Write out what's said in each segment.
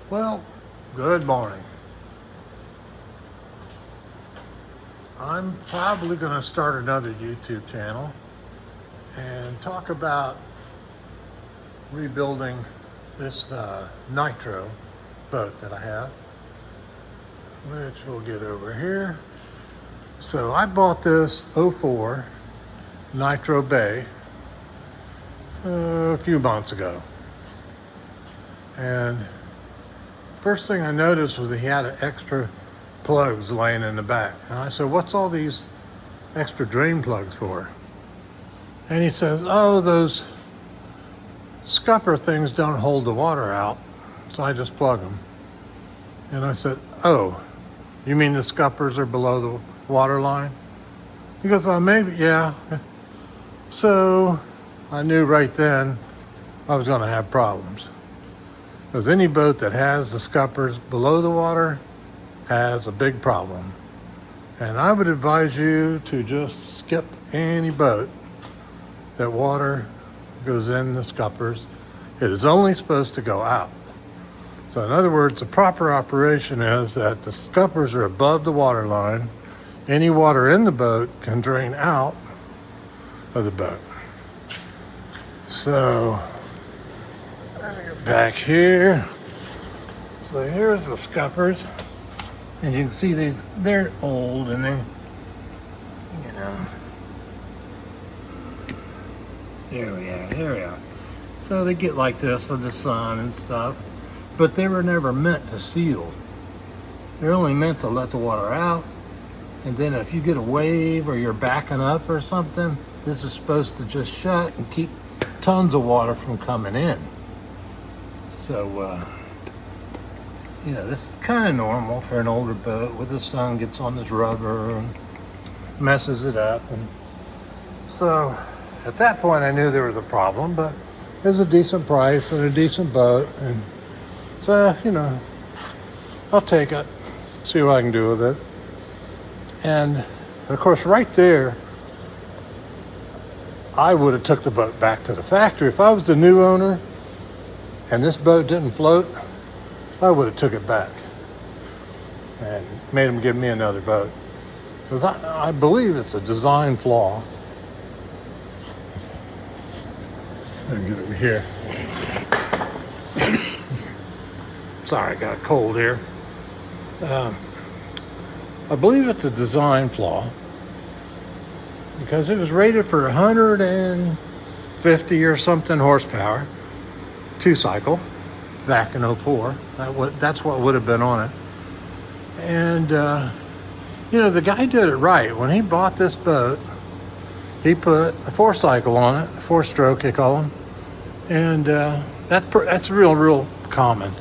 Well, good morning. I'm probably going to start another YouTube channel and talk about rebuilding this Nitro boat that I have, which we'll get over here. So I bought this '04 Nitro Bay a few months ago. And first thing I noticed was he had extra plugs laying in the back. And I said, what's all these extra drain plugs for? And he says, oh, those scupper things don't hold the water out, so I just plug them. And I said, oh, you mean the scuppers are below the water line? He goes, oh, maybe, yeah. So I knew right then I was going to have problems. Because any boat that has the scuppers below the water has a big problem. And I would advise you to just skip any boat that water goes in the scuppers. It is only supposed to go out. So in other words, the proper operation is that the scuppers are above the water line. Any water in the boat can drain out of the boat. So back here, so here's the scuppers, and you can see they're old and they, here we are. So they get like this in the sun and stuff, but they were never meant to seal. They're only meant to let the water out, and then if you get a wave or you're backing up or something, this is supposed to just shut and keep tons of water from coming in. So, this is kind of normal for an older boat where the sun gets on this rubber and messes it up. And so at that point I knew there was a problem, but it was a decent price and a decent boat. And so, I'll take it, see what I can do with it. And of course, right there, I would have took the boat back to the factory. If I was the new owner and this boat didn't float, I would have took it back and made them give me another boat. Because I believe it's a design flaw. Let me get over here. Sorry, I got a cold here. I believe it's a design flaw because it was rated for 150 or something horsepower, 2-cycle, back in '04. That's what would have been on it. And, the guy did it right. When he bought this boat, he put a 4-cycle on it, 4-stroke, they call them. And that's real common.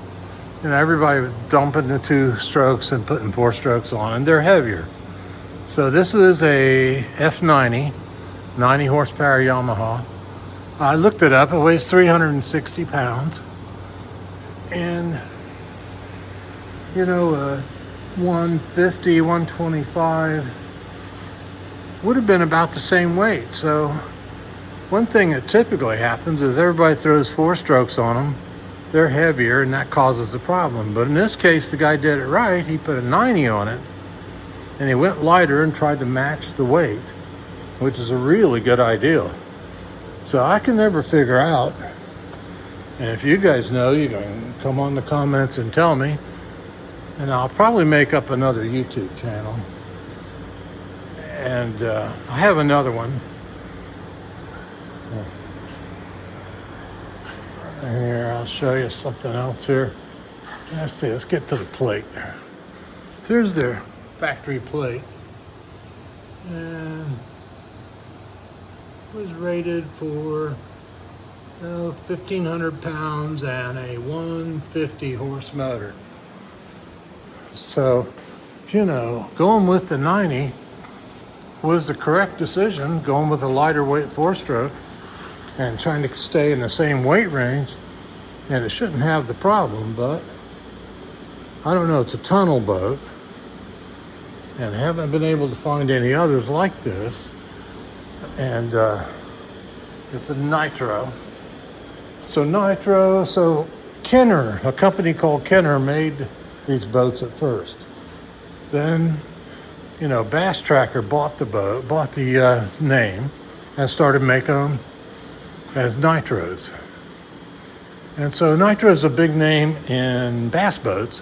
Everybody was dumping the 2 strokes and putting 4 strokes on, and they're heavier. So this is a F90, 90 horsepower Yamaha. I looked it up. It weighs 360 pounds. And, 150, 125 would have been about the same weight. So one thing that typically happens is everybody throws 4 strokes on them. They're heavier, and that causes the problem. But in this case, the guy did it right. He put a 90 on it, and he went lighter and tried to match the weight, which is a really good idea. So I can never figure out, and if you guys know, you can come on the comments and tell me, and I'll probably make up another YouTube channel. And I have another one. Here, I'll show you something else here. Let's see, let's get to the plate. So here's their factory plate. And it was rated for 1,500 pounds and a 150 horse motor. So, going with the 90 was the correct decision, going with a lighter weight 4-stroke and trying to stay in the same weight range, and it shouldn't have the problem. But I don't know, it's a tunnel boat, and I haven't been able to find any others like this. And it's a Nitro. So Kenner, a company called Kenner, made these boats at first. Then, Bass Tracker bought the name, and started making them as Nitros. And so Nitro is a big name in bass boats,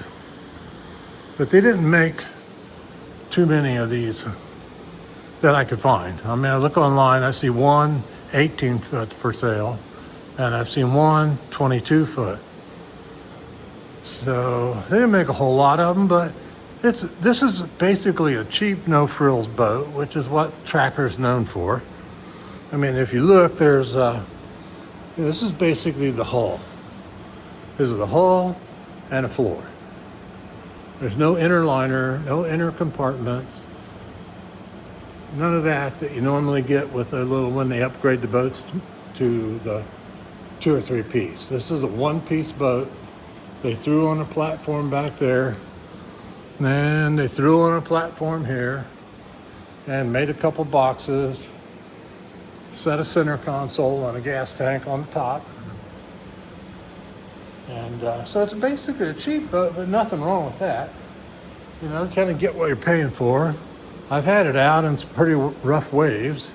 but they didn't make too many of these that I could find. I mean, I look online, I see one 18-foot for sale, and I've seen one 22-foot. So they didn't make a whole lot of them, but this is basically a cheap, no-frills boat, which is what Tracker's known for. I mean, if you look, there's this is basically the hull. This is the hull and a floor. There's no inner liner, no inner compartments, none of that you normally get with when they upgrade the boats to the 2 or 3 piece. This is a 1-piece boat. They threw on a platform back there, then they threw on a platform here, and made a couple boxes, set a center console and a gas tank on the top. And so it's basically a cheap boat, but nothing wrong with that. Kind of get what you're paying for. I've had it out in some pretty rough waves,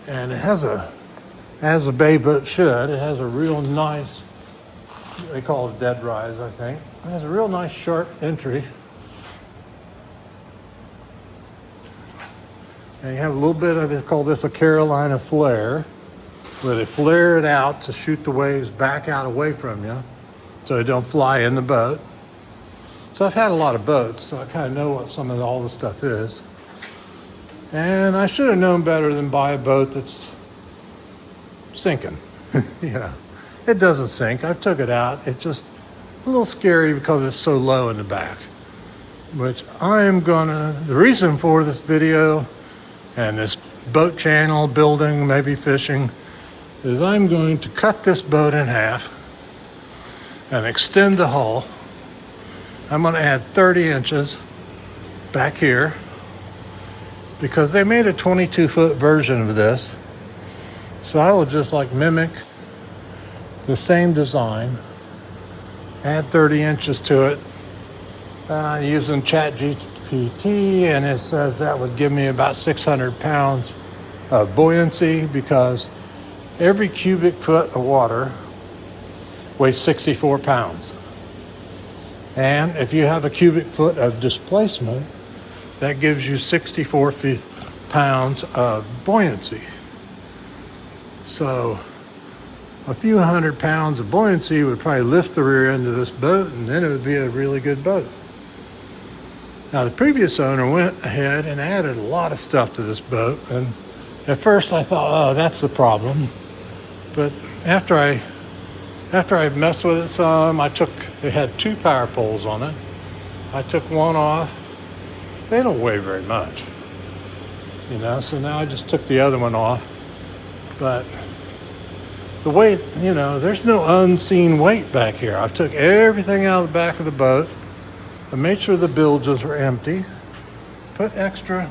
and it has as a bay boat should, it has a real nice, they call it a dead rise, I think. It has a real nice sharp entry. And you have a little bit of, they call this a Carolina flare, where they flare it out to shoot the waves back out away from you, so they don't fly in the boat. So I've had a lot of boats, so I kind of know what all the stuff is. And I should have known better than buy a boat that's sinking. It doesn't sink. I took it out. It's just a little scary because it's so low in the back. Which the reason for this video and this boat channel building, maybe fishing, is I'm going to cut this boat in half and extend the hull. I'm going to add 30 inches back here because they made a 22-foot version of this. So I will just mimic the same design, add 30 inches to it using ChatGPT, and it says that would give me about 600 pounds of buoyancy because every cubic foot of water weighs 64 pounds. And if you have a cubic foot of displacement, that gives you 64 pounds of buoyancy. So a few hundred pounds of buoyancy would probably lift the rear end of this boat, and then it would be a really good boat. Now, the previous owner went ahead and added a lot of stuff to this boat, and at first I thought, oh, that's the problem. But after I messed with it some, it had 2 power poles on it. I took one off. They don't weigh very much, so now I just took the other one off. But the weight, there's no unseen weight back here. I took everything out of the back of the boat. I made sure the bilges were empty. Put extra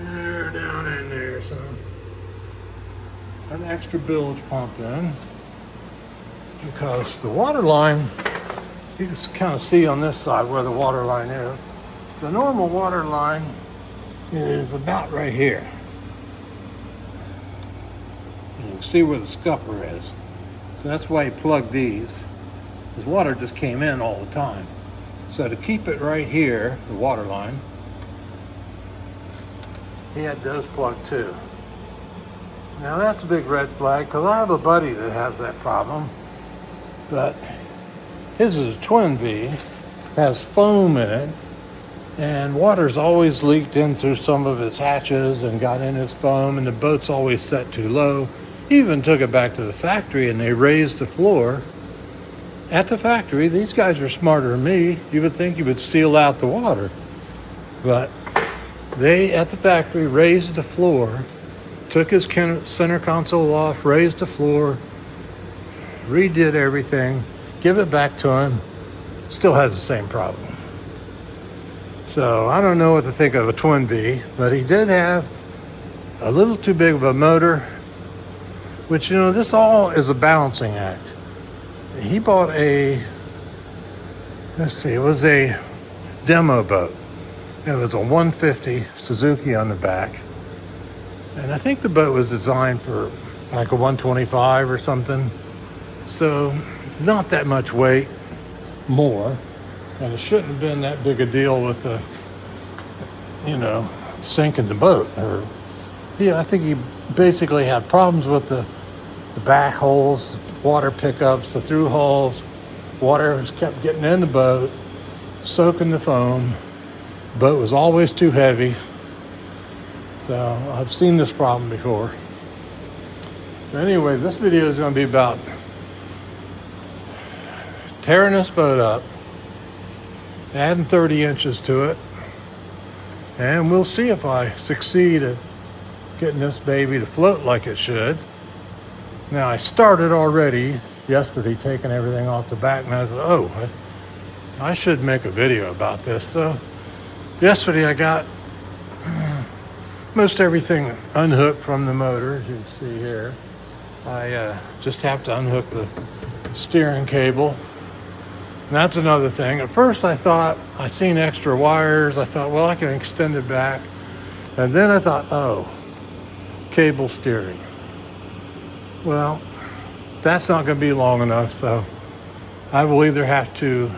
air down in there, so an extra bilge pump in. Because the water line, you can kind of see on this side where the water line is. The normal water line is about right here. You can see where the scupper is. So that's why he plugged these. His water just came in all the time. So to keep it right here, the water line, he had those plugged too. Now that's a big red flag because I have a buddy that has that problem. But his is a twin V, has foam in it, and water's always leaked in through some of his hatches and got in his foam, and the boat's always set too low. He even took it back to the factory and they raised the floor. At the factory, these guys are smarter than me. You would think you would seal out the water. But they, at the factory, raised the floor, took his center console off, raised the floor, redid everything, give it back to him, still has the same problem. So I don't know what to think of a twin V, but he did have a little too big of a motor, which, this all is a balancing act. he bought a, let's see, it was a demo boat. It was a 150 Suzuki on the back. And I think the boat was designed for like a 125 or something. So it's not that much weight more. And it shouldn't have been that big a deal with the, sinking the boat. Or, I think he basically had problems with the back holes, water pickups, the through holes. Water kept getting in the boat, soaking the foam. The boat was always too heavy. So I've seen this problem before. But anyway, this video is going to be about tearing this boat up, adding 30 inches to it, and we'll see if I succeed at getting this baby to float like it should. Now, I started already yesterday taking everything off the back, and I thought, I should make a video about this. So yesterday I got most everything unhooked from the motor, as you can see here. I just have to unhook the steering cable. And that's another thing. At first I thought, I seen extra wires. I thought, well, I can extend it back. And then I thought, cable steering. Well, that's not going to be long enough, so I will either have to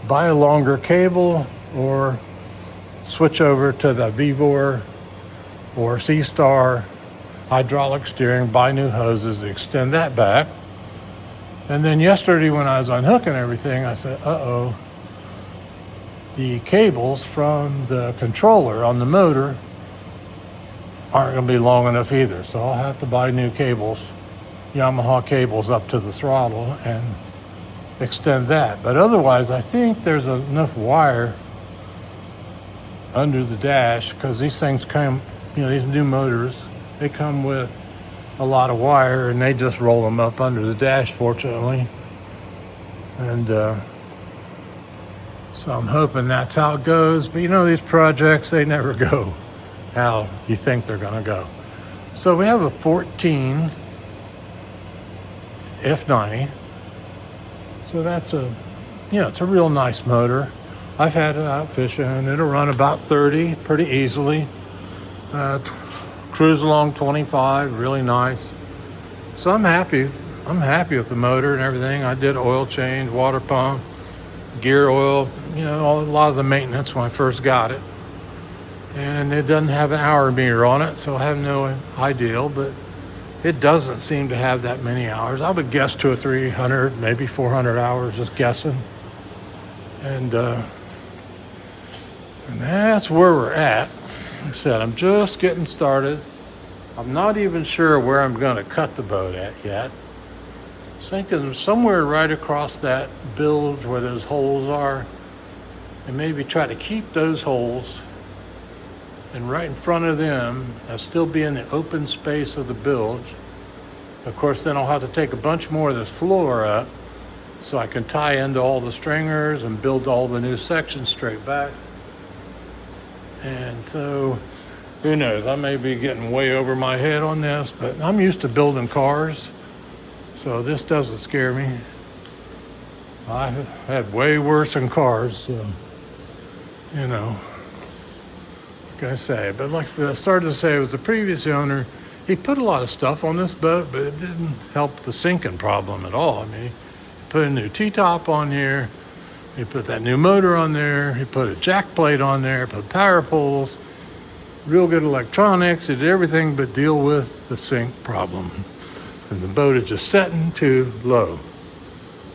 buy a longer cable or switch over to the Vivor or C-Star hydraulic steering, buy new hoses, extend that back. And then yesterday when I was unhooking everything, I said, the cables from the controller on the motor aren't going to be long enough either. So I'll have to buy new cables, Yamaha cables up to the throttle and extend that. But otherwise, I think there's enough wire under the dash, because these things come, these new motors, they come with a lot of wire, and they just roll them up under the dash, fortunately. And so I'm hoping that's how it goes. But these projects, they never go how you think they're going to go. So we have a 14 F90. So that's it's a real nice motor. I've had it out fishing, and it'll run about 30 pretty easily. Cruise along 25, really nice. So I'm happy with the motor and everything. I did oil change, water pump, gear oil, a lot of the maintenance when I first got it. And it doesn't have an hour meter on it, so I have no idea, but it doesn't seem to have that many hours. I would guess 200 or 300, maybe 400 hours, just guessing. And that's where we're at. Like I said, I'm just getting started. I'm not even sure where I'm going to cut the boat at yet. I was thinking somewhere right across that bilge where those holes are, and maybe try to keep those holes, and right in front of them, I'll still be in the open space of the bilge. Of course, then I'll have to take a bunch more of this floor up so I can tie into all the stringers and build all the new sections straight back. And so, who knows, I may be getting way over my head on this, but I'm used to building cars, so this doesn't scare me. I've had way worse in cars, so, like I say. But like I started to say, it was the previous owner. He put a lot of stuff on this boat, but it didn't help the sinking problem at all. I mean, he put a new T-top on here. He put that new motor on there. He put a jack plate on there, put power poles, real good electronics. He did everything but deal with the sink problem. And the boat is just setting too low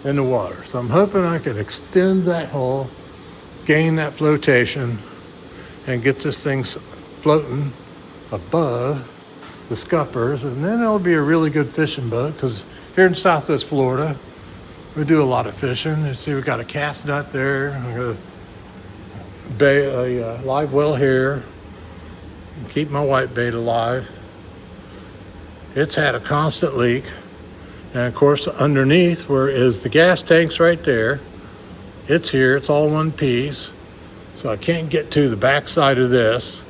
in the water. So I'm hoping I can extend that hull, gain that flotation, and get this thing floating above the scuppers. And then it'll be a really good fishing boat, because here in Southwest Florida, we do a lot of fishing. You see, we got a cast nut there. I got a live well here. Keep my whitebait alive. It's had a constant leak. And of course, underneath where is the gas tanks right there. It's here, it's all one piece. So I can't get to the back side of this.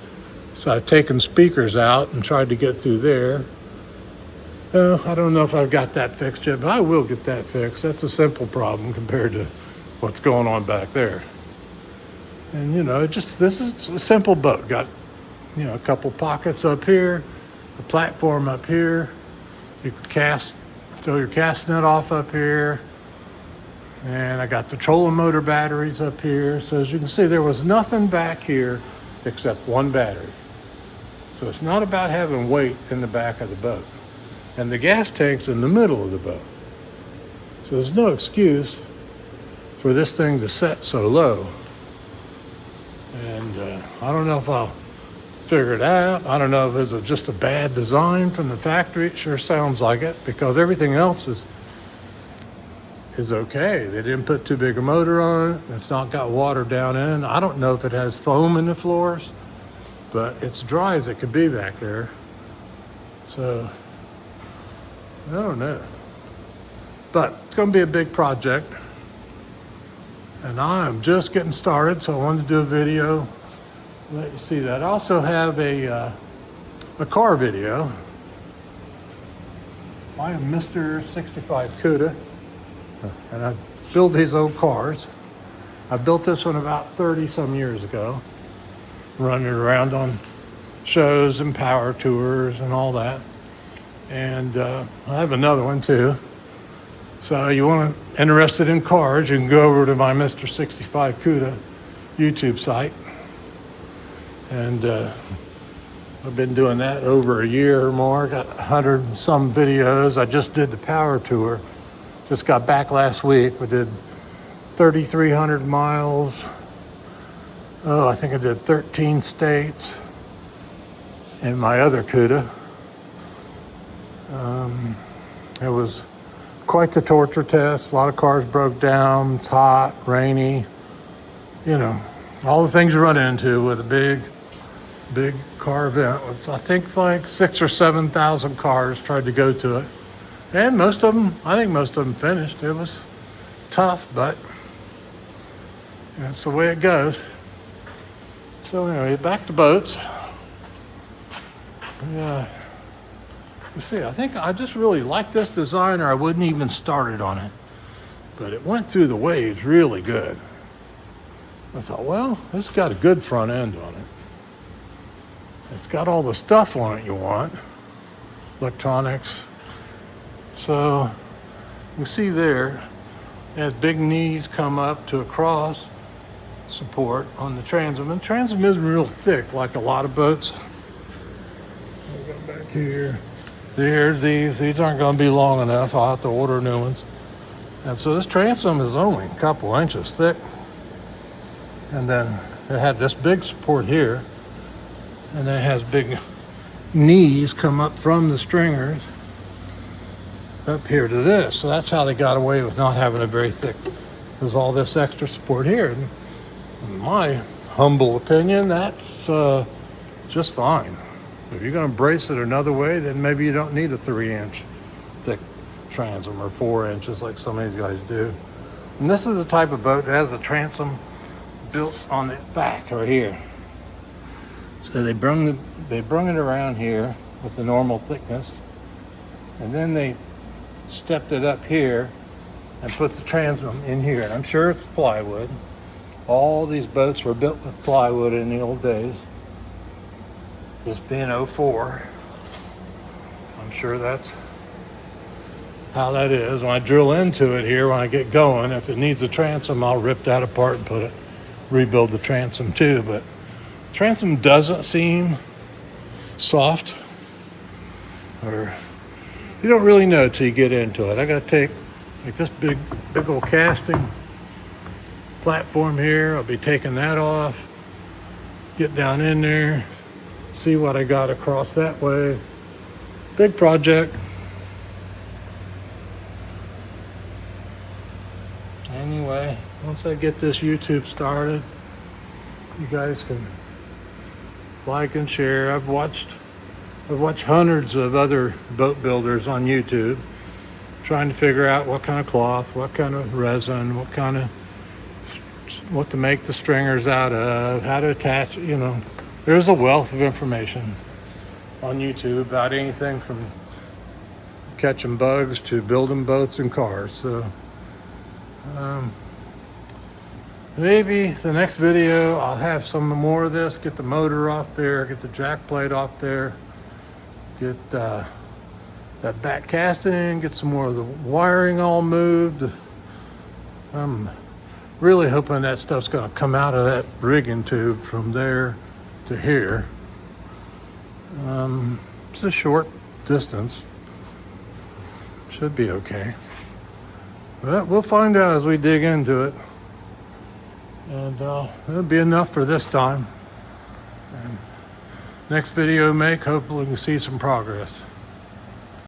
So I've taken speakers out and tried to get through there. I don't know if I've got that fixed yet, but I will get that fixed. That's a simple problem compared to what's going on back there. And this is a simple boat. Got, a couple pockets up here, a platform up here. You could throw your cast net off up here. And I got the trolling motor batteries up here. So as you can see, there was nothing back here except one battery. So it's not about having weight in the back of the boat. And the gas tank's in the middle of the boat. So there's no excuse for this thing to set so low. And I don't know if I'll figure it out. I don't know if it's just a bad design from the factory. It sure sounds like it, because everything else is okay. They didn't put too big a motor on it. It's not got water down in. I don't know if it has foam in the floors, but it's dry as it could be back there. So I don't know. But it's going to be a big project. And I'm just getting started, so I wanted to do a video, let you see that. I also have a car video. I am Mr. 65 CUDA, and I build these old cars. I built this one about 30 some years ago, running around on shows and power tours and all that. And I have another one too. So interested in cars, you can go over to my Mr. 65 CUDA YouTube site. And I've been doing that over a year or more. Got 100 and some videos. I just did the power tour. Just got back last week. We did 3,300 miles. I think I did 13 states in my other CUDA. It was quite the torture test. A lot of cars broke down. It's hot, rainy. All the things you run into with a big car event. It's, I think, like 6,000 or 7,000 cars tried to go to it. And I think most of them finished. It was tough, but that's the way it goes. So anyway, back to boats. Yeah. You see, I think I just really like this design, or I wouldn't even started on it. But it went through the waves really good. I thought, well, this has got a good front end on it. It's got all the stuff on it you want. Electronics. So, you see there, it has big knees come up to a cross support on the transom. And the transom isn't real thick like a lot of boats. I'll go back here. There's these aren't going to be long enough. I'll have to order new ones. And so this transom is only a couple inches thick. And then it had this big support here. And then it has big knees come up from the stringers up here to this. So that's how they got away with not having a very thick. There's all this extra support here. And in my humble opinion, that's just fine. If you're going to brace it another way, then maybe you don't need a 3-inch thick transom or 4 inches like some of these guys do. And this is the type of boat that has a transom built on the back right here. So they brung it around here with the normal thickness, and then they stepped it up here and put the transom in here. And I'm sure it's plywood. All these boats were built with plywood in the old days. This being 04, I'm sure that's how that is. When I drill into it here, when I get going, if it needs a transom, I'll rip that apart and rebuild the transom too. But transom doesn't seem soft, or you don't really know till you get into it. I got to take like this big old casting platform here. I'll be taking that off, get down in there, see what I got across that way. Big project. Anyway, once I get this YouTube started, you guys can like and share. I've watched hundreds of other boat builders on YouTube, trying to figure out what kind of cloth, what kind of resin, what to make the stringers out of, how to attach, There's a wealth of information on YouTube about anything from catching bugs to building boats and cars. So maybe the next video I'll have some more of this, get the motor off there, get the jack plate off there, get that back casting, get some more of the wiring all moved. I'm really hoping that stuff's going to come out of that rigging tube from there to here. It's a short distance. Should be okay. But we'll find out as we dig into it. And it'll be enough for this time. And next video hopefully we can see some progress.